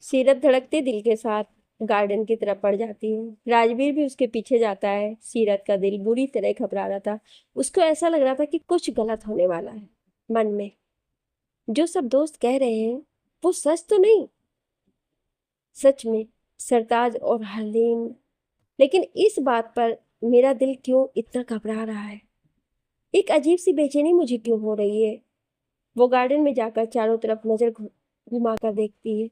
सीरत धड़कते दिल के साथ गार्डन की तरफ बढ़ जाती है। राजवीर भी उसके पीछे जाता है। सीरत का दिल बुरी तरह घबरा रहा था। उसको ऐसा लग रहा था कि कुछ गलत होने वाला है। मन में जो सब दोस्त कह रहे हैं वो सच तो नहीं। सच में सरताज और हलीम। लेकिन इस बात पर मेरा दिल क्यों इतना घबरा रहा है? एक अजीब सी बेचैनी मुझे क्यों हो रही है? वो गार्डन में जाकर चारों तरफ नजर घुमा कर देखती है।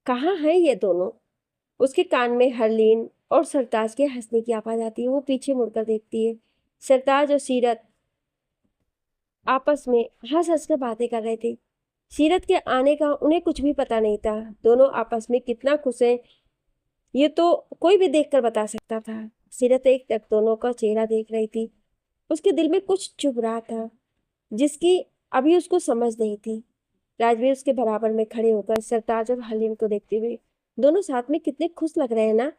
कहाँ है ये दोनों? उसके कान में हरलीन और सरताज के हंसने की आवाज आती है। वो पीछे मुड़कर देखती है। सरताज और सीरत आपस में हंस हंस कर बातें कर रहे थे। सीरत के आने का उन्हें कुछ भी पता नहीं था। दोनों आपस में कितना खुश हैं ये तो कोई भी देखकर बता सकता था। सीरत एक टक दोनों का चेहरा देख रही थी। उसके दिल में कुछ चुभ रहा था जिसकी अभी उसको समझ नहीं थी। राजवीर उसके बराबर में खड़े होकर सरताज और हलीम को देखते हुए, दोनों साथ में कितने खुश लग रहे हैं ना।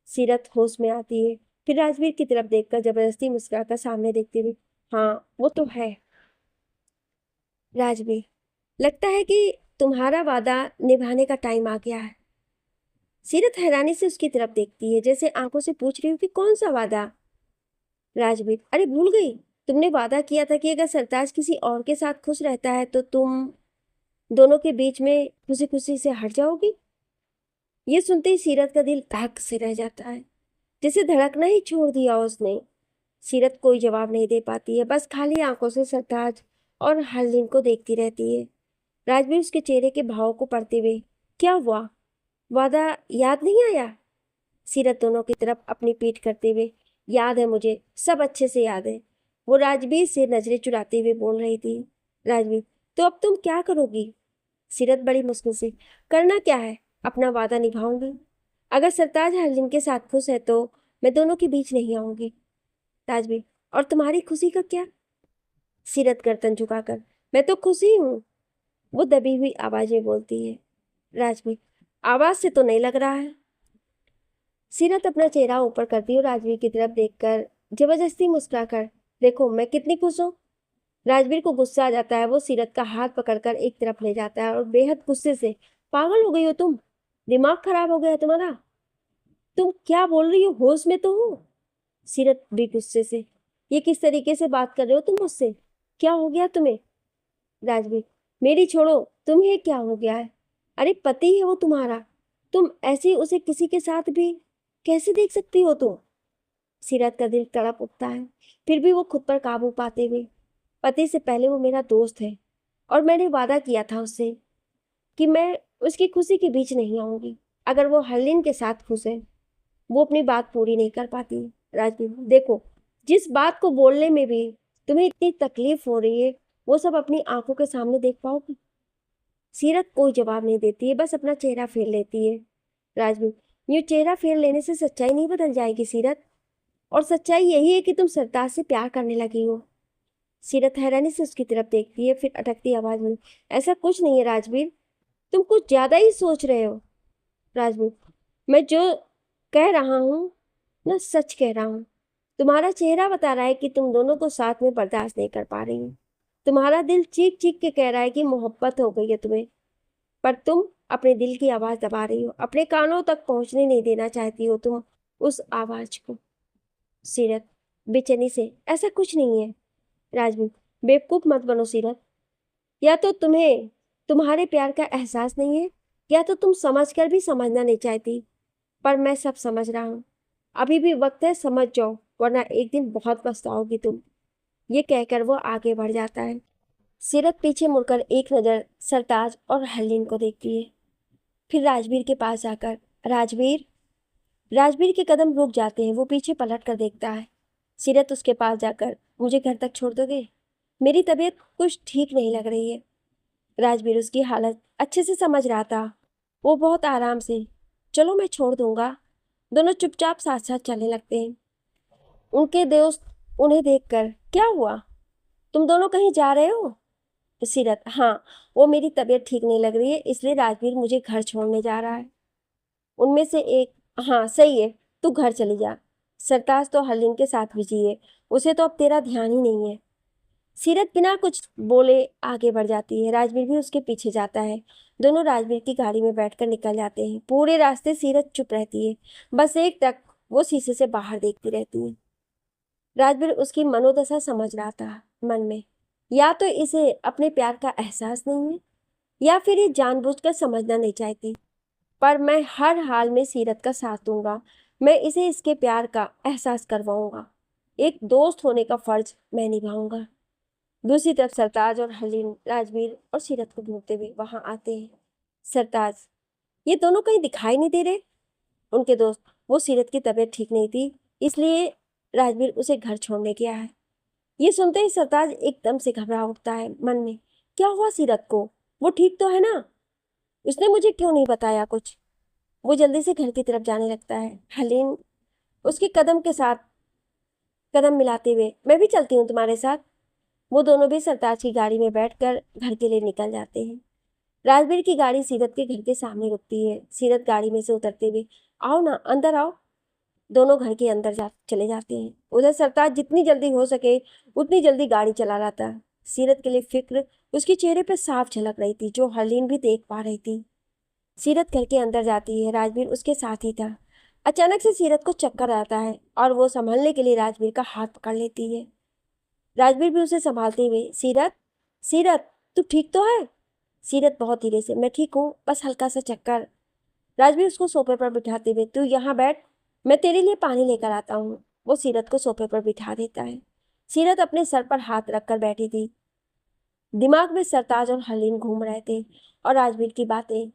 सीरत होश में आती है। फिर राजवीर की तरफ देखकर जबरदस्ती मुस्कुराकर सामने देखती हुई, हाँ वो तो है। राजवीर, लगता है कि तुम्हारा वादा निभाने का टाइम आ गया है। सीरत हैरानी से उसकी तरफ देखती है, जैसे आंखों से पूछ रही हो कि कौन सा वादा? राजवीर, अरे भूल गई। तुमने वादा किया था कि अगर सरताज किसी और के साथ खुश रहता है तो तुम दोनों के बीच में खुशी खुशी से हट जाओगी। ये सुनते ही सीरत का दिल धक से रह जाता है, जैसे धड़कना ही छोड़ दिया उसने। सीरत कोई जवाब नहीं दे पाती है, बस खाली आंखों से सरताज और हरलीन को देखती रहती है। राजवीर उसके चेहरे के भाव को पढ़ते हुए, क्या हुआ? वादा याद नहीं आया? सीरत दोनों की तरफ अपनी पीठ करते हुए, याद है मुझे, सब अच्छे से याद है। वो राजवीर से नजरें चुराते हुए बोल रही थी। राजवीर, तो अब तुम क्या करोगी? सीरत बड़ी मुश्किल से, करना क्या है, अपना वादा निभाऊंगी। अगर सरताज हरलीन के साथ खुश है तो मैं दोनों के बीच नहीं आऊंगी। राजवीर, और तुम्हारी खुशी का क्या? सीरत गर्दन झुकाकर, मैं तो खुशी हूँ। वो दबी हुई आवाज में बोलती है। राजवीर, आवाज से तो नहीं लग रहा है। सीरत अपना चेहरा ऊपर करती और राजवीर की तरफ देखकर जबरदस्ती मुस्कुराकर, देखो मैं कितनी खुश हूँ। राजवीर को गुस्सा आ जाता है। वो सीरत का हाथ पकड़कर एक तरफ ले जाता है और बेहद गुस्से से, पागल हो गई हो तुम? दिमाग खराब हो गया तुम्हारा? तुम क्या बोल रही हो, होश में तो हो? सीरत भी गुस्से से, ये किस तरीके से बात कर रहे हो तुम मुझसे? क्या हो गया तुम्हें? राजवीर, मेरी छोड़ो, तुम्हें क्या हो गया है? अरे पति है वो तुम्हारा, तुम ऐसे उसे किसी के साथ भी कैसे देख सकती हो तुम? सीरत का दिल तड़प उठता है। फिर भी वो खुद पर काबू पाते हुए, पति से पहले वो मेरा दोस्त है और मैंने वादा किया था उससे कि मैं उसकी खुशी के बीच नहीं आऊंगी। अगर वो हरलीन के साथ खुश है, वो अपनी बात पूरी नहीं कर पाती। राजवीर, देखो, जिस बात को बोलने में भी तुम्हें इतनी तकलीफ हो रही है वो सब अपनी आंखों के सामने देख पाओगी? सीरत कोई जवाब नहीं देती है, बस अपना चेहरा फेर लेती है। राजवीर, यूं चेहरा फेर लेने से सच्चाई नहीं बदल जाएगी सीरत, और सच्चाई यही है कि तुम सरताज से प्यार करने लगी हो। सीरत हैरानी से उसकी तरफ देखती है, फिर अटकती आवाज में, ऐसा कुछ नहीं है राजवीर, तुम कुछ ज्यादा ही सोच रहे हो। राजवीर, मैं जो कह रहा हूँ ना, सच कह रहा हूँ। तुम्हारा चेहरा बता रहा है कि तुम दोनों को साथ में बर्दाश्त नहीं कर पा रही हो। तुम्हारा दिल चीख चीख के कह रहा है कि मोहब्बत हो गई है तुम्हें, पर तुम अपने दिल की आवाज दबा रही हो। अपने कानों तक पहुंचने नहीं देना चाहती हो तुम उस आवाज को। सीरत बेचैनी से, ऐसा कुछ नहीं है। राजवीर, बेवकूफ मत बनो सीरत। या तो तुम्हें तुम्हारे प्यार का एहसास नहीं है, या तो तुम समझकर भी समझना नहीं चाहती। पर मैं सब समझ रहा हूँ। अभी भी वक्त है, समझ जाओ, वरना एक दिन बहुत पछताओगी तुम। ये कहकर वो आगे बढ़ जाता है। सीरत पीछे मुड़कर एक नजर सरताज और हरलीन को देखती है, फिर राजवीर के पास जाकर, राजवीर। राजवीर के कदम रुक जाते हैं। वो पीछे पलट कर देखता है। सीरत उसके पास जाकर, मुझे घर तक छोड़ दोगे? मेरी तबीयत कुछ ठीक नहीं लग रही है। राजवीर उसकी हालत अच्छे से समझ रहा था। वो बहुत आराम से, चलो मैं छोड़ दूंगा। दोनों चुपचाप साथ साथ चलने लगते हैं। उनके दोस्त उन्हें देखकर, क्या हुआ, तुम दोनों कहीं जा रहे हो? सीरत, हाँ, वो मेरी तबीयत ठीक नहीं लग रही है, इसलिए राजवीर मुझे घर छोड़ने जा रहा है। उनमें से एक, हाँ सही है, तू घर चली जा। सरताज तो हरलीन के साथ बिजी है, उसे तो अब तेरा ध्यान ही नहीं है। सीरत बिना कुछ बोले आगे बढ़ जाती है। राजवीर भी उसके पीछे जाता है। दोनों राजवीर की गाड़ी में बैठकर निकल जाते हैं। पूरे रास्ते सीरत चुप रहती है, बस एक टक वो शीशे से बाहर देखती रहती है। राजवीर उसकी मनोदशा समझ रहा था मन में। या तो इसे अपने प्यार का एहसास नहीं है, या फिर ये जानबूझकर समझना नहीं चाहती। पर मैं हर हाल में सीरत का साथ दूंगा। मैं इसे इसके प्यार का एहसास करवाऊंगा। एक दोस्त होने का फर्ज मैं निभाऊंगा। दूसरी तरफ सरताज और हलीम राजवीर और सीरत को ढूंढते हुए वहां आते हैं। सरताज, ये दोनों कहीं दिखाई नहीं दे रहे। उनके दोस्त, वो सीरत की तबीयत ठीक नहीं थी, इसलिए राजवीर उसे घर छोड़ने गया है। ये सुनते ही सरताज एकदम से घबरा उठता है मन में। क्या हुआ सीरत को? वो ठीक तो है ना? उसने मुझे क्यों नहीं बताया कुछ? वो जल्दी से घर की तरफ जाने लगता है। हलीम उसके कदम के साथ कदम मिलाते हुए, मैं भी चलती हूँ तुम्हारे साथ। वो दोनों भी सरताज की गाड़ी में बैठकर घर के लिए निकल जाते हैं। राजवीर की गाड़ी सीरत के घर के सामने रुकती है। सीरत गाड़ी में से उतरते हुए, आओ ना, अंदर आओ। दोनों घर के अंदर चले जाते हैं। उधर सरताज जितनी जल्दी हो सके उतनी जल्दी गाड़ी चला रहा था। सीरत के लिए फिक्र उसके चेहरे पर साफ झलक रही थी, जो हरलीन भी देख पा रही थी। सीरत घर के अंदर जाती है। राजवीर उसके साथ ही था। अचानक से सीरत को चक्कर आता है और वो संभलने के लिए राजवीर का हाथ पकड़ लेती है। राजवीर भी उसे संभालते हुए, सीरत, सीरत, तू ठीक तो है? सीरत बहुत धीरे से, मैं ठीक हूँ, बस हल्का सा चक्कर। राजवीर उसको सोफे पर बिठाते हुए, तू यहाँ बैठ, मैं तेरे लिए पानी लेकर आता हूँ। वो सीरत को सोफे पर बिठा देता है। सीरत अपने सर पर हाथ रखकर बैठी थी। दिमाग में सरताज और हलीम घूम रहे थे और राजवीर की बातें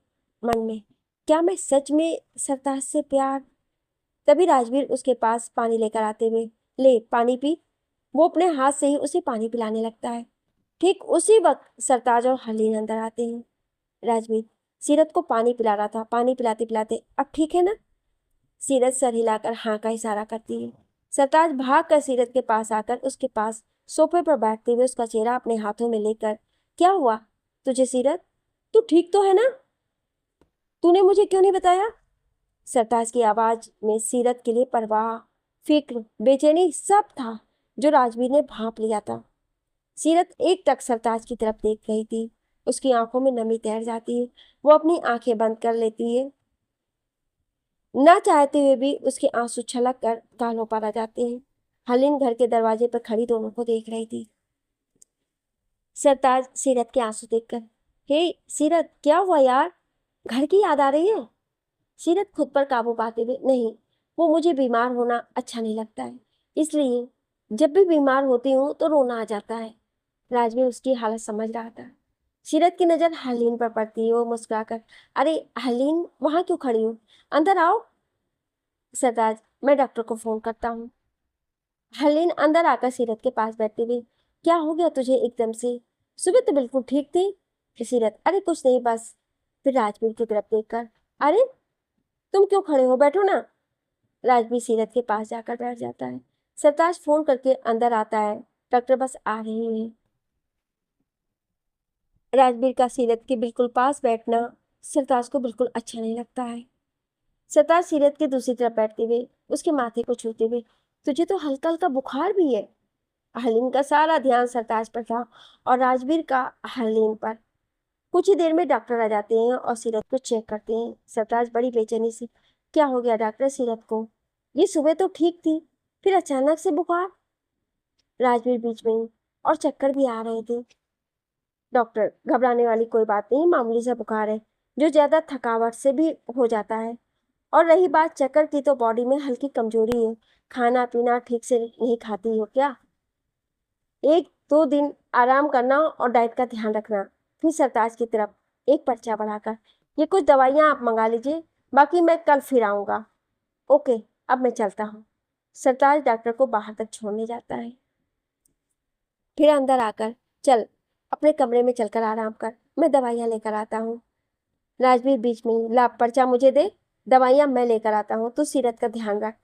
मन में। क्या मैं सच में सरताज से प्यार? तभी राजवीर उसके पास पानी लेकर आते हुए, ले पानी पी। वो अपने हाथ से ही उसे पानी पिलाने लगता है। ठीक उसी वक्त सरताज और हलीम अंदर आते हैं। राजवीर सीरत को पानी पिला रहा था। पानी पिलाते पिलाते, अब ठीक है ना? सीरत सर हिलाकर हाँ का इशारा करती है। सरताज भाग कर सीरत के पास आकर उसके पास सोफे पर बैठते हुए उसका चेहरा अपने हाथों में लेकर, क्या हुआ तुझे सीरत? तू ठीक तो है ना? तूने मुझे क्यों नहीं बताया? सरताज की आवाज में सीरत के लिए परवाह, फिक्र, बेचैनी सब था, जो राजवीर ने भांप लिया था। सीरत एक टक सरताज की तरफ देख रही थी। उसकी आंखों में नमी तैर जाती है। वो अपनी आंखें बंद कर लेती है। ना चाहते हुए भी उसके आंसू छलक कर गालों पर आ जाते हैं। हलीम घर के दरवाजे पर खड़ी दोनों को देख रही थी। सरताज सीरत के आंसू देखकर, हे सीरत, क्या हुआ यार? घर की याद आ रही है? सीरत खुद पर काबू पाते हुए, नहीं, वो मुझे बीमार होना अच्छा नहीं लगता है, इसलिए जब भी बीमार होती हूँ तो रोना आ जाता है। राजवीर उसकी हालत समझ रहा था। सीरत की नजर हलीम पर पड़ती है। वो मुस्कुराकर, अरे हलीम, वहां क्यों खड़ी हो? अंदर आओ। सरताज, मैं डॉक्टर को फोन करता हूँ। हलीन अंदर आकर सीरत के पास बैठती हुई, क्या हो गया तुझे एकदम से? सुबह तो बिल्कुल ठीक थी। सीरत, अरे कुछ नहीं, बस। फिर राजवीर की तरफ देखकर, अरे तुम क्यों खड़े हो, बैठो ना। राजवीर सीरत के पास जाकर बैठ जाता है। सरताज फोन करके अंदर आता है, डॉक्टर बस आ रहे हैं। राजवीर का सीरत के बिल्कुल पास बैठना सरताज को बिल्कुल अच्छा नहीं लगता है। सरताज सीरत के दूसरी तरफ बैठते हुए उसके माथे को छूते हुए, तुझे तो हल्का हल्का बुखार भी है। हलीम का सारा ध्यान सरताज पर था और राजवीर का हलीम पर। कुछ ही देर में डॉक्टर आ जाते हैं और सीरत को चेक करते हैं। सरताज बड़ी बेचैनी से, क्या हो गया डॉक्टर सीरत को? ये सुबह तो ठीक थी, फिर अचानक से बुखार। राजवीर बीच में ही, और चक्कर भी आ रहे थे। डॉक्टर, घबराने वाली कोई बात नहीं, मामूली सा बुखार है, जो ज्यादा थकावट से भी हो जाता है। और रही बात चक्कर की, तो बॉडी में हल्की कमजोरी है। खाना पीना ठीक से नहीं खाती हो क्या? एक दो दिन आराम करना और डाइट का ध्यान रखना। फिर सरताज की तरफ एक पर्चा बढ़ाकर, ये कुछ दवाइयाँ आप मंगा लीजिए, बाकी मैं कल फिर आऊँगा। ओके, अब मैं चलता हूँ। सरताज डॉक्टर को बाहर तक छोड़ने जाता है। फिर अंदर आकर, चल अपने कमरे में चलकर आराम कर, मैं दवाइयाँ लेकर आता हूँ। राजवीर बीच में ही, ला पर्चा मुझे दे, दवाइयाँ मैं लेकर आता हूँ, तू सीरत का ध्यान रख।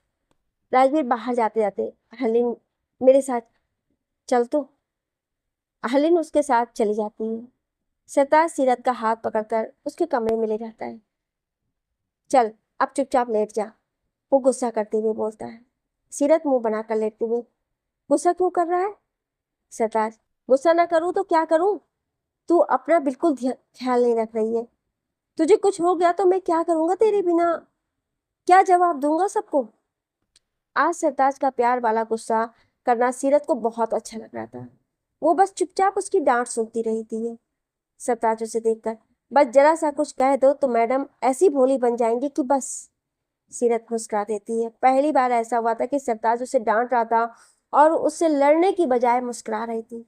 राजवीर बाहर जाते जाते, हलीम मेरे साथ चल तो। हलीम उसके साथ चली जाती है। सरताज सीरत का हाथ पकड़कर उसके कमरे में ले जाता है। चल अब चुपचाप लेट जा, वो गुस्सा करते हुए बोलता है। सीरत मुंह बनाकर लेटते हुए, गुस्सा क्यों कर रहा है? सरताज, गुस्सा ना करूं तो क्या करूं? तू अपना बिल्कुल ख्याल नहीं रख रही है। तुझे कुछ हो गया तो मैं क्या करूंगा तेरे बिना? क्या जवाब दूंगा सबको? आज सरताज का प्यार वाला गुस्सा करना सीरत को बहुत अच्छा लग रहा था। वो बस चुपचाप उसकी डांट सुनती रही थी। सरताज उसे देखकर बस जरा सा कुछ कह दो तो मैडम ऐसी भोली बन जाएंगी कि बस। सीरत मुस्कुरा देती है। पहली बार ऐसा हुआ था कि सरताज उसे डांट रहा था और उससे लड़ने की बजाय मुस्कुरा रही थी।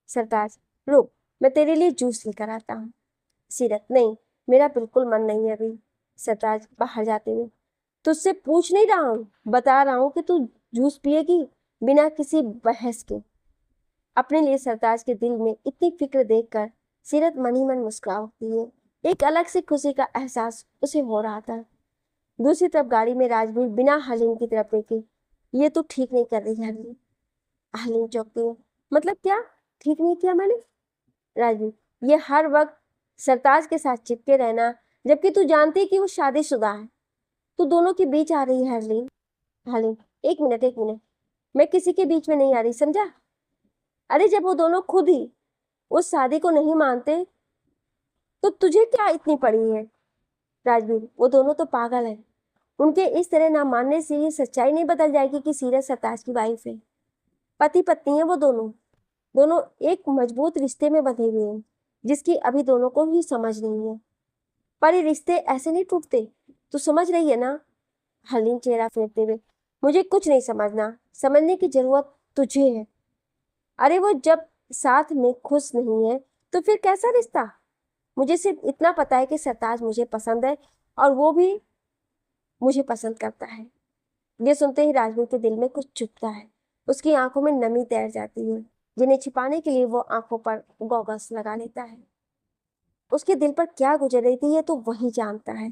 सरताज, रुक, मैं तेरे लिए जूस लेकर आता हूँ। सीरत, नहीं, मेरा बिल्कुल मन नहीं है अभी। सरताज बाहर जाते हुए, तुझसे पूछ नहीं रहा हूँ, बता रहा हूँ कि तू जूस पिएगी बिना किसी बहस के। अपने लिए सरताज के दिल में इतनी फिक्र देखकर सीरत मन ही मन मुस्कुरा उठती है। एक अलग सी खुशी का एहसास उसे हो रहा था। दूसरी तरफ गाड़ी में राजवीर बिना हलीम की तरफ देखे, ये तो ठीक नहीं कर रही हलीम। हलीम चौंकती है। मतलब क्या ठीक नहीं किया मैंने? राजवीर, ये हर वक्त सरताज के साथ चिपके रहना, जबकि तू जानती है कि वो शादीशुदा है। तू दोनों के बीच आ रही है हलीम। हलीम, एक मिनट एक मिनट, मैं किसी के बीच में नहीं आ रही, समझा? अरे जब वो दोनों खुद ही उस शादी को नहीं मानते तो तुझे क्या इतनी पड़ी है? राजवीर, वो दोनों तो पागल है। उनके इस तरह ना मानने से ये सच्चाई नहीं बदल जाएगी कि सीरत सरताज की वाइफ है। पति पत्नी है वो दोनों। दोनों एक मजबूत रिश्ते में बंधे हुए हैं, जिसकी अभी दोनों को ही समझ नहीं है। पर ये रिश्ते ऐसे नहीं टूटते, तू समझ रही है ना? हलीम चेहरा फेरते हुए, मुझे कुछ नहीं समझना, समझने की जरूरत तुझे है। अरे वो जब साथ में खुश नहीं है तो फिर कैसा रिश्ता? मुझे सिर्फ इतना पता है कि सरताज मुझे पसंद है और वो भी मुझे पसंद करता है। ये सुनते ही राजवीर के दिल में कुछ चुभता है। उसकी आंखों में नमी तैर जाती है, जिन्हें छिपाने के लिए वो आंखों पर गॉगल्स लगा लेता है। उसके दिल पर क्या गुजर रही थी ये तो वही जानता है।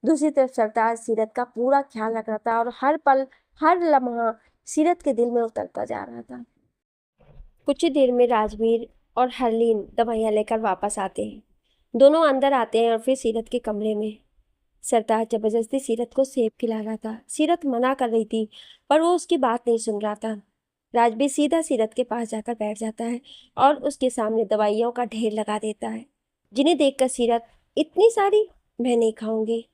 दूसरी तरफ सरताज सीरत का पूरा ख्याल रख रहा था और हर पल, हर लम्हा सीरत के दिल में उतरता जा रहा था। कुछ ही देर में राजवीर और हरलीन दवाइयाँ लेकर वापस आते हैं। दोनों अंदर आते हैं और फिर सीरत के कमरे में। सरताज जबरदस्ती सीरत को सेब खिला रहा था। सीरत मना कर रही थी पर वो उसकी बात नहीं सुन रहा था। राजवीर सीधा सीरत के पास जाकर बैठ जाता है और उसके सामने दवाइयों का ढेर लगा देता है, जिन्हें देखकर सीरत, इतनी सारी? मैं नहीं खाऊंगी।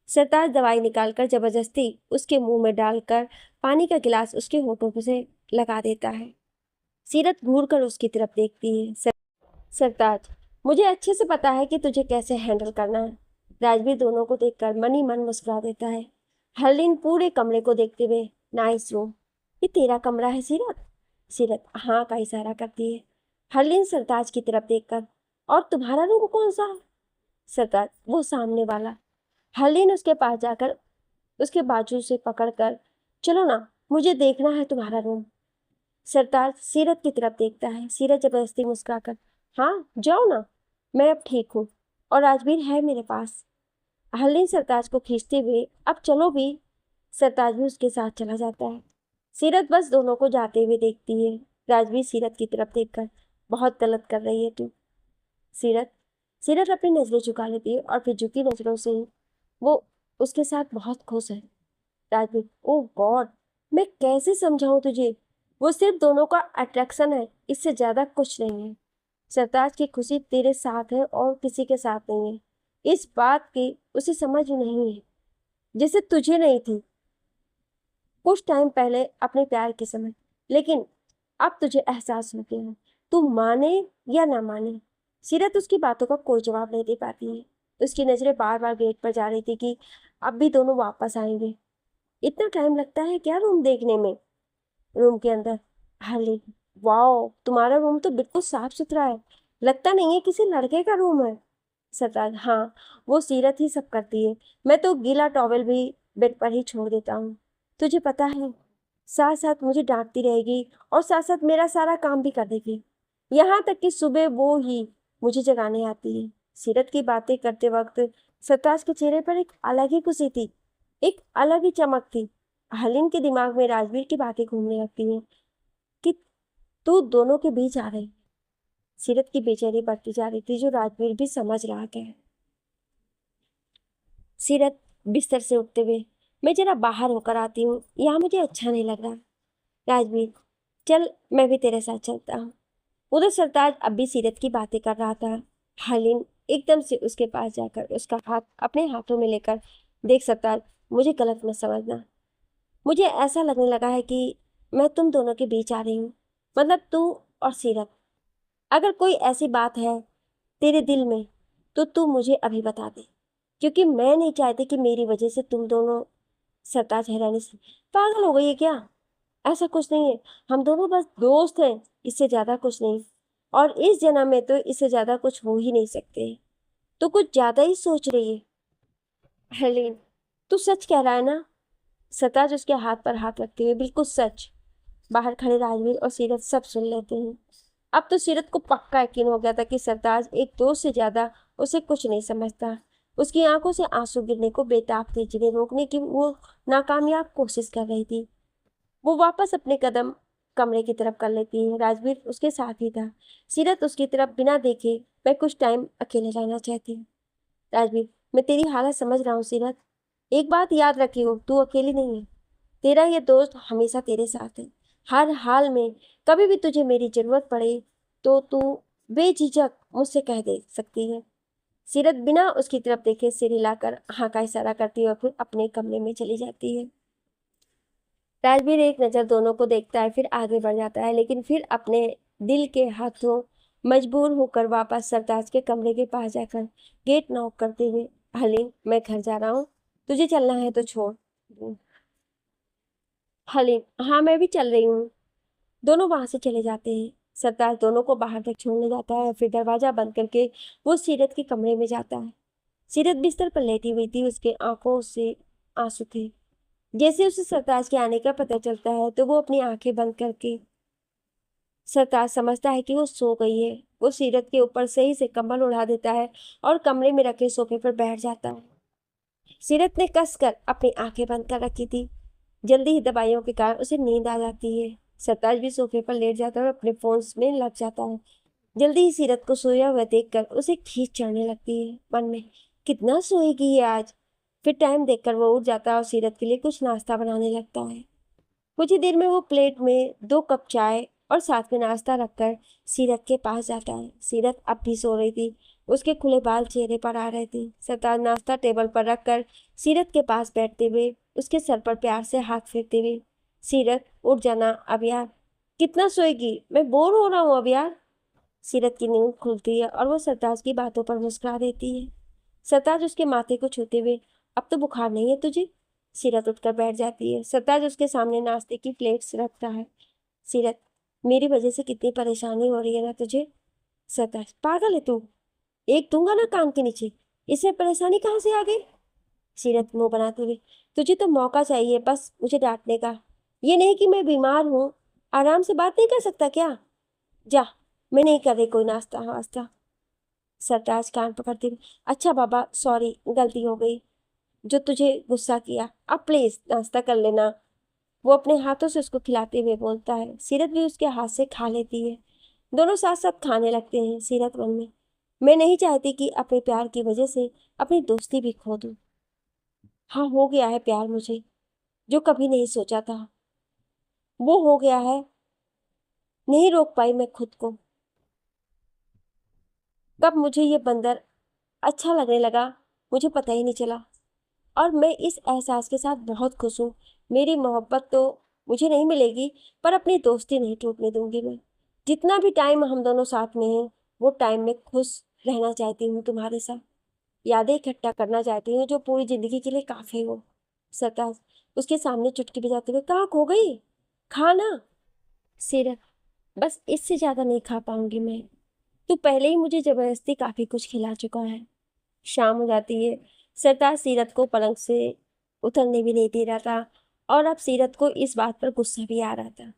सरताज दवाई निकालकर जबरदस्ती उसके मुंह में डालकर पानी का गिलास उसके होठों से लगा देता है। सीरत घूर कर उसकी तरफ देखती है। सरताज, मुझे अच्छे से पता है कि तुझे कैसे हैंडल करना है। राजवीर दोनों को देखकर मन ही मन मुस्कुरा देता है। हरलीन पूरे कमरे को देखते हुए, नाइस रूम। ये तेरा कमरा है सीरत? सीरत हाँ का इशारा करती है। हरलीन सरताज की तरफ देखकर, और तुम्हारा रूम कौन सा है? सरताज, वो सामने वाला। हरलीन उसके पास जाकर उसके बाजू से पकड़कर, चलो ना, मुझे देखना है तुम्हारा रूम। सरताज सीरत की तरफ देखता है। सीरत जबरदस्ती मुस्कुराकर, हाँ जाओ ना, मैं अब ठीक हूँ और राजवीर है मेरे पास। हरलीन सरताज को खींचते हुए, अब चलो भी। सरताज भी उसके साथ चला जाता है। सीरत बस दोनों को जाते हुए देखती है। राजवीर सीरत की तरफ देखकर, बहुत गलत कर रही है तू। सीरत सीरत अपनी नजरें झुका लेती है और फिर झुकी नजरों से ही वो उसके साथ बहुत खुश है। राजवीर, ओह गॉड, मैं कैसे समझाऊं तुझे? वो सिर्फ दोनों का अट्रैक्शन है, इससे ज्यादा कुछ नहीं है। सरताज की खुशी तेरे साथ है और किसी के साथ नहीं है। इस बात की उसे समझ नहीं है, जैसे तुझे नहीं थी कुछ टाइम पहले अपने प्यार के समय। लेकिन अब तुझे एहसास हो गया है। तू माने या ना माने, सीरत उसकी बातों का कोई जवाब नहीं दे पाती है। उसकी नजरें बार बार गेट पर जा रही थी कि अब भी दोनों वापस आएंगे। इतना टाइम लगता है क्या रूम देखने में? रूम के अंदर, हाली, वाओ, तुम्हारा रूम तो बिल्कुल साफ सुथरा है, लगता नहीं है किसी लड़के का रूम है। सरताज, हाँ, वो सीरत ही सब करती है। मैं तो गीला टॉवेल भी बेड पर ही छोड़ देता हूँ। तुझे पता है, साथ साथ मुझे डांटती रहेगी और साथ साथ मेरा सारा काम भी कर देगी। यहाँ तक कि सुबह वो ही मुझे जगाने आती है। सीरत की बातें करते वक्त सरताज के चेहरे पर एक अलग ही खुशी थी, एक अलग ही चमक थी। हलीम के दिमाग में राजवीर की बातें घूमने लगती हैं कि तू दोनों के बीच आ रही। सीरत की बेचैनी बढ़ती जा रही थी, जो राजवीर भी समझ रहा था। सीरत बिस्तर से उठते हुए, मैं जरा बाहर होकर आती हूँ, यहाँ मुझे अच्छा नहीं लग रहा। राजवीर, चल मैं भी तेरे साथ चलता हूँ। उधर सरताज अब भी सीरत की बातें कर रहा था। हलीम एकदम से उसके पास जाकर उसका हाथ अपने हाथों में लेकर, देख सरताज, मुझे गलत मत समझना। मुझे ऐसा लगने लगा है कि मैं तुम दोनों के बीच आ रही हूँ, मतलब तू और सीरत। अगर कोई ऐसी बात है तेरे दिल में तो तू मुझे अभी बता दे, क्योंकि मैं नहीं चाहती कि मेरी वजह से तुम दोनों। सरताज हैरानी से, पागल हो गई है क्या? ऐसा कुछ नहीं है, हम दोनों बस दोस्त हैं, इससे ज्यादा कुछ नहीं। और इस जन्म में तो इससे ज्यादा कुछ हो ही नहीं सकते। तो कुछ ज्यादा ही सोच रही है। हेलेन, तू सच कह रहा है ना? सरताज उसके हाथ पर हाथ रखते हुए, बिल्कुल सच। बाहर खड़े राजवीर और सीरत सब सुन लेते हैं। अब तो सीरत को पक्का यकीन हो गया था कि सरताज एक दोस्त से ज्यादा उसे कुछ नहीं समझता। उसकी आंखों से आंसू गिरने को बेताब थे, जिन्हें रोकने की वो नाकामयाब कोशिश कर रही थी। वो वापस अपने कदम कमरे की तरफ कर लेती है। राजवीर उसके साथ ही था। सीरत उसकी तरफ बिना देखे, मैं कुछ टाइम अकेले रहना चाहती हूँ। राजवीर, मैं तेरी हालत समझ रहा हूँ सीरत। एक बात याद रखी हो, तू अकेली नहीं है। तेरा ये दोस्त हमेशा तेरे साथ है, हर हाल में। कभी भी तुझे मेरी जरूरत पड़े तो तू बेझिझक मुझसे कह दे सकती है। सीरत बिना उसकी तरफ देखे सिर हिलाकर हाँ का इशारा करती है और फिर अपने कमरे में चली जाती है। राजवीर एक नज़र दोनों को देखता है, फिर आगे बढ़ जाता है, लेकिन फिर अपने दिल के हाथों मजबूर होकर वापस सरताज के कमरे के पास जाकर गेट नॉक करते हुए, हलीम, मैं घर जा रहा हूँ, तुझे चलना है तो छोड़। हलीम, हाँ मैं भी चल रही हूँ। दोनों वहां से चले जाते हैं। सरताज दोनों को बाहर तक छोड़ने जाता है, फिर दरवाजा बंद करके वो सीरत के कमरे में जाता है। सीरत बिस्तर पर लेटी हुई थी, उसके आंखों से आंसू थे। जैसे उसे सरताज के आने का पता चलता है तो वो अपनी आंखें बंद करके, सरताज समझता है कि वो सो गई है। वो सीरत के ऊपर सही से कंबल उड़ा देता है और कमरे में रखे सोफे पर बैठ जाता है। सीरत ने कसकर अपनी आंखें बंद कर रखी थी। जल्दी ही दवाइयों के कारण उसे नींद आ जाती है। सरताज भी सोफे पर लेट जाता है और अपने फोन में लग जाता है। जल्दी ही सीरत को सोया हुआ देखकर उसे खींच चढ़ने लगती है। मन में, कितना सोएगी ये आज। फिर टाइम देखकर वो उठ जाता है और सीरत के लिए कुछ नाश्ता बनाने लगता है। कुछ ही देर में वो प्लेट में 2 कप चाय और साथ में नाश्ता रखकर सीरत के पास जाता है। सीरत अब भी सो रही थी, उसके खुले बाल चेहरे पर आ रहे थे। सरताज नाश्ता टेबल पर रखकर सीरत के पास बैठते हुए उसके सर पर प्यार से हाथ फेरते हुए, सीरत उठ जाना अब यार, कितना सोएगी, मैं बोर हो रहा हूँ अब यार। सीरत की नींद खुलती है और वो सरताज की बातों पर मुस्कुरा देती है। सरताज उसके माथे को छूते हुए, अब तो बुखार नहीं है तुझे? सीरत उठकर बैठ जाती है। सरताज उसके सामने नाश्ते की प्लेट्स रखता है। सीरत, मेरी वजह से कितनी परेशानी हो रही है ना तुझे? सरताज, पागल है तू, एक दूंगा ना कान के नीचे, इसमें परेशानी कहाँ से आ गई? सीरत मुंह बनाते हुए, तुझे तो मौका चाहिए बस मुझे डांटने का, ये नहीं कि मैं बीमार हूँ। आराम से बात नहीं कर सकता क्या? जा, मैं नहीं कर रही कोई नाश्ता वास्ता। सरताज कान पकड़ते हुए, अच्छा बाबा, सॉरी, गलती हो गई जो तुझे गुस्सा किया, अब प्लीज नाश्ता कर लेना। वो अपने हाथों से उसको खिलाते हुए बोलता है। सीरत भी उसके हाथ से खा लेती है। दोनों साथ साथ खाने लगते हैं। सीरत मन में, मैं नहीं चाहती कि अपने प्यार की वजह से अपनी दोस्ती भी खो दूं। हाँ, हो गया है प्यार मुझे, जो कभी नहीं सोचा था। वो हो गया है, नहीं रोक पाई मैं खुद को। कब मुझे ये बंदर अच्छा लगने लगा मुझे पता ही नहीं चला। और मैं इस एहसास के साथ बहुत खुश हूँ। मेरी मोहब्बत तो मुझे नहीं मिलेगी, पर अपनी दोस्ती नहीं टूटने दूंगी मैं। जितना भी टाइम हम दोनों साथ में हैं, वो टाइम में खुश रहना चाहती हूँ तुम्हारे साथ। यादें इकट्ठा करना चाहती हूँ जो पूरी जिंदगी के लिए काफी हो। सरताज उसके सामने चुटकी बजाते हुए, कहाँ खो गई? खाना। सीरत, बस इससे ज्यादा नहीं खा पाऊंगी मैं। तू पहले ही मुझे जबरदस्ती काफी कुछ खिला चुका है। शाम हो जाती है। सरताज सीरत को पलंग से उतरने भी नहीं दे रहा था और अब सीरत को इस बात पर गुस्सा भी आ रहा था।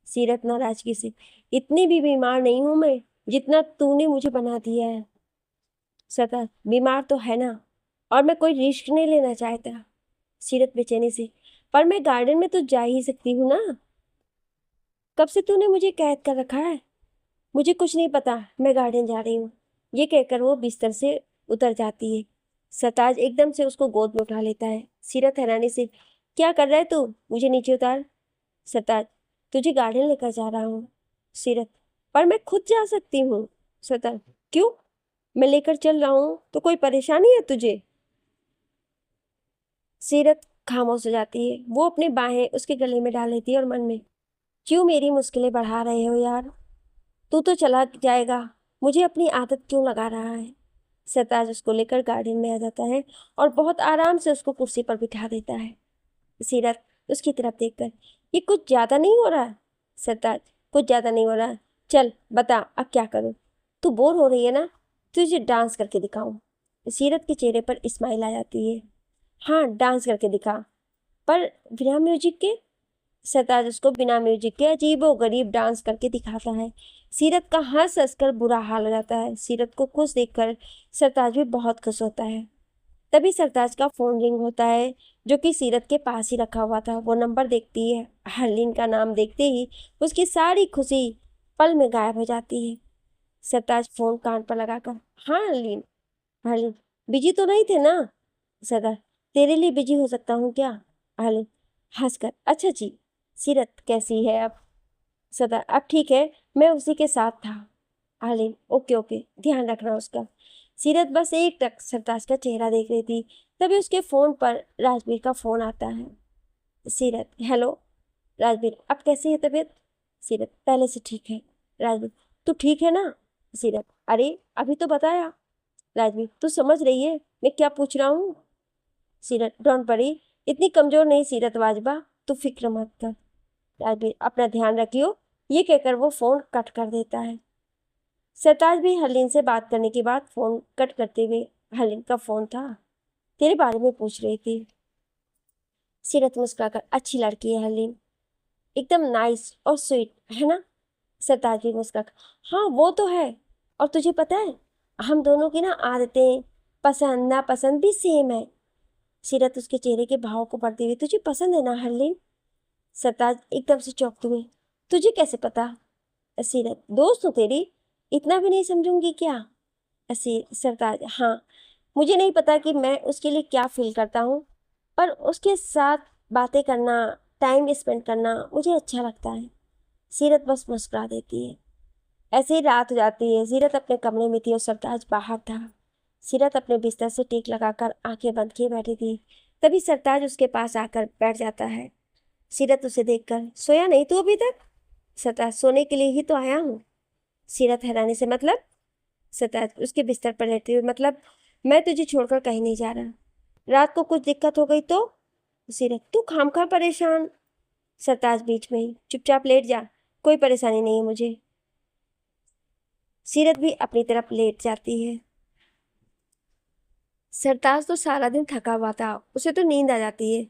सीरत नाराजगी से, इतनी भी बीमार नहीं हूं मैं जितना तूने मुझे बना दिया है। सरताज, बीमार तो है ना, और मैं कोई रिस्क नहीं लेना चाहता। सीरत बेचैनी से, पर मैं गार्डन में तो जा ही सकती हूँ ना। कब से तूने मुझे कैद कर रखा है? मुझे कुछ नहीं पता, मैं गार्डन जा रही हूँ। ये कहकर वो बिस्तर से उतर जाती है। सरताज एकदम से उसको गोद में उठा लेता है। सीरत हैरानी से, क्या कर रहा है तू, मुझे नीचे उतार। सरताज, तुझे गार्डन लेकर जा रहा हूँ। सीरत, पर मैं खुद जा सकती हूँ। सरताज, क्यों? मैं लेकर चल रहा हूँ तो कोई परेशानी है तुझे? सीरत खामोश हो जाती है। वो अपनी बाहें उसके गले में डाल लेती है और मन में, क्यों मेरी मुश्किलें बढ़ा रहे हो यार? तू तो चला जाएगा, मुझे अपनी आदत क्यों लगा रहा है? सरताज उसको लेकर गार्डन में आ जाता है और बहुत आराम से उसको कुर्सी पर बिठा देता है। सीरत उसकी तरफ देखकर, ये कुछ ज्यादा नहीं हो रहा? सरताज, कुछ ज्यादा नहीं हो रहा। चल बता अब क्या करूं? तू बोर हो रही है ना, तुझे डांस करके दिखाऊं? सीरत के चेहरे पर स्माइल आ जाती है। हाँ, डांस करके दिखा, पर बिना म्यूजिक के। सरताज उसको बिना म्यूजिक के अजीबो गरीब डांस करके दिखाता है। सीरत का हंस हंस कर बुरा हाल हो जाता है। सीरत को खुश देखकर सरताज भी बहुत खुश होता है। तभी सरताज का फोन रिंग होता है, जो कि सीरत के पास ही रखा हुआ था। वो नंबर देखती है। हरलीन का नाम देखते ही उसकी सारी खुशी पल में गायब हो जाती है। सरताज फोन कान पर लगाकर, हाँ हरलीन। हरलीन, बिजी तो नहीं थे ना? सरताज, तेरे लिए बिजी हो सकता हूँ क्या? हरलीन हंसकर, अच्छा जी। सीरत कैसी है अब? सदा, अब ठीक है, मैं उसी के साथ था। हरलीन, ओके ओके, ध्यान रखना उसका। सीरत बस एक टक सरताज का चेहरा देख रही थी, तभी उसके फोन पर राजवीर का फोन आता है। सीरत, हेलो। राजवीर, अब कैसी है तबीयत? सीरत, पहले से ठीक है। राजवीर, तू ठीक है ना? सीरत, अरे अभी तो बताया। राजवीर, तू समझ रही है मैं क्या पूछ रहा हूँ? सीरत, डोंट वरी, इतनी कमजोर नहीं सीरत वाजबा, तू फिक्र मत कर। राजवीर, अपना ध्यान रखियो। ये कहकर वो फोन कट कर देता है। सरताज भी हरलीन से बात करने के बाद फोन कट करते हुए, हरलीन का फोन था, तेरे बारे में पूछ रही थी। सीरत मुस्कुराकर, अच्छी लड़की है हरलीन, एकदम नाइस और स्वीट है ना? सरताज भी मुस्कुराकर, हाँ वो तो है। और तुझे पता है, हम दोनों की ना आदतें, पसंद नापसंद भी सेम है। सीरत उसके चेहरे के भाव को पढ़ते हुए, तुझे पसंद है ना हरलीन? सरताज एकदम से चौंकते हुए, तुझे कैसे पता? सीरत, दोस्त हूँ तेरी, इतना भी नहीं समझूंगी क्या? सरताज, हाँ, मुझे नहीं पता कि मैं उसके लिए क्या फील करता हूँ, पर उसके साथ बातें करना, टाइम स्पेंड करना मुझे अच्छा लगता है। सीरत बस मुस्कुरा देती है। ऐसे ही रात हो जाती है। सीरत अपने कमरे में थी और सरताज बाहर था। सीरत अपने बिस्तर से टेक लगाकर आंखें बंद किए बैठी थी। तभी सरताज उसके पास आकर बैठ जाता है। सीरत उसे देखकर, सोया नहीं तू अभी तक? सरताज, सोने के लिए ही तो आया हूँ। सीरत हैरानी से, मतलब? सरताज उसके बिस्तर पर लेटे हुए, मतलब मैं तुझे छोड़कर कहीं नहीं जा रहा। रात को कुछ दिक्कत हो गई तो? सीरत, तू खामखा परेशान। सरताज बीच में ही, चुपचाप लेट जा, कोई परेशानी नहीं है मुझे। सीरत भी अपनी तरफ लेट जाती है। सरताज तो सारा दिन थका हुआ था, उसे तो नींद आ जाती है,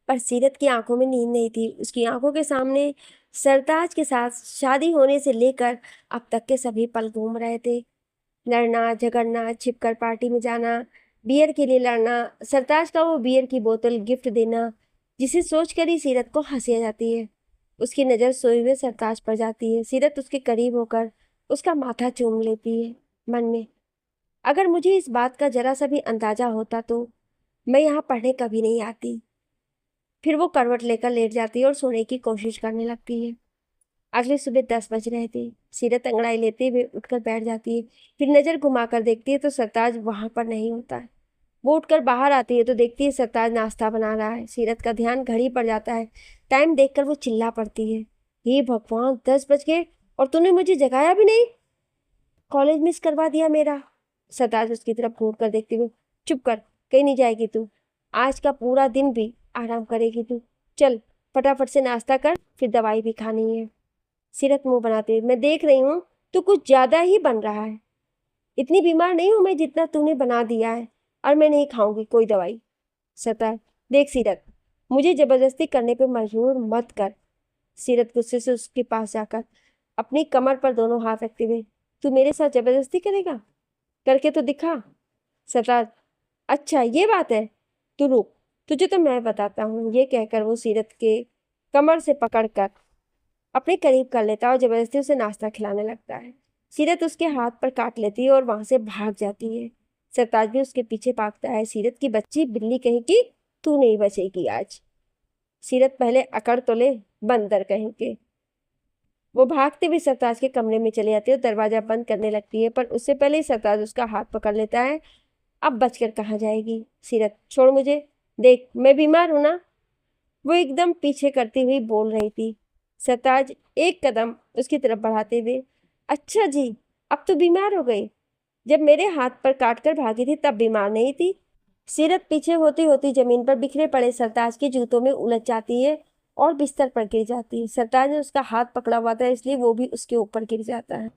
पर सीरत की आंखों में नींद नहीं थी। उसकी आंखों के सामने सरताज के साथ शादी होने से लेकर अब तक के सभी पल घूम रहे थे। लड़ना झगड़ना, छिपकर पार्टी में जाना, बियर के लिए लड़ना, सरताज का वो बियर की बोतल गिफ्ट देना, जिसे सोचकर ही सीरत को हंसी आ जाती है। उसकी नज़र सोए हुए सरताज पर जाती है। सीरत उसके करीब होकर उसका माथा चूम लेती है, मन में, अगर मुझे इस बात का जरा सा भी अंदाजा होता तो मैं यहाँ पढ़ने कभी नहीं आती। फिर वो करवट लेकर लेट जाती है और सोने की कोशिश करने लगती है। अगली सुबह 10 बज रहे थे। सीरत अंगड़ाई लेते हुए उठकर बैठ जाती है। फिर नजर घुमाकर देखती है तो सरताज वहां पर नहीं होता है। वो उठकर बाहर आती है तो देखती है सरताज नाश्ता बना रहा है। सीरत का ध्यान घड़ी पर जाता है। टाइम देखकर वो चिल्ला पड़ती है, हे भगवान, 10 बज गए और तूने मुझे जगाया भी नहीं, कॉलेज मिस करवा दिया मेरा। सरताज उसकी तरफ घूर कर देखती हुए, चुप कर, कहीं नहीं जाएगी तू, आज का पूरा दिन भी आराम करेगी तू। चल फटाफट से नाश्ता कर, फिर दवाई भी खानी है। सीरत मुंह बनाते हुए, मैं देख रही हूँ तू कुछ ज्यादा ही बन रहा है। इतनी बीमार नहीं हूं मैं जितना तूने बना दिया है, और मैं नहीं खाऊंगी कोई दवाई। सरताज, देख सीरत, मुझे जबरदस्ती करने पे मजबूर मत कर। सीरत गुस्से से उसके पास जाकर अपनी कमर पर दोनों हाथ रखते हुए, तू मेरे साथ जबरदस्ती करेगा? करके तो दिखा। सरताज, अच्छा ये बात है, तू रुक, तुझे तो मैं बताता हूँ। ये कहकर वो सीरत के कमर से पकड़कर अपने करीब कर लेता है और जबरदस्ती उसे नाश्ता खिलाने लगता है। सीरत उसके हाथ पर काट लेती है और वहां से भाग जाती है। सरताज भी उसके पीछे भागता है। सीरत की बच्ची बिल्ली कहीं की, तू नहीं बचेगी आज। सीरत, पहले अकड़ तो ले, बंदर कहीं के। वो भागते हुए सरताज के कमरे में चली जाती है और दरवाजा बंद करने लगती है, पर उससे पहले ही सरताज उसका हाथ पकड़ लेता है। अब बचकर कहाँ जाएगी सीरत, छोड़ मुझे, देख मैं बीमार हूं ना, वो एकदम पीछे करती हुई बोल रही थी। सरताज एक कदम उसकी तरफ बढ़ाते हुए, अच्छा जी, अब तो बीमार हो गई, जब मेरे हाथ पर काट कर भागी थी तब बीमार नहीं थी। सीरत पीछे होती होती जमीन पर बिखरे पड़े सरताज के जूतों में उलझ जाती है और बिस्तर पर गिर जाती है। सरताज ने उसका हाथ पकड़ा हुआ था, इसलिए वो भी उसके ऊपर गिर जाता है।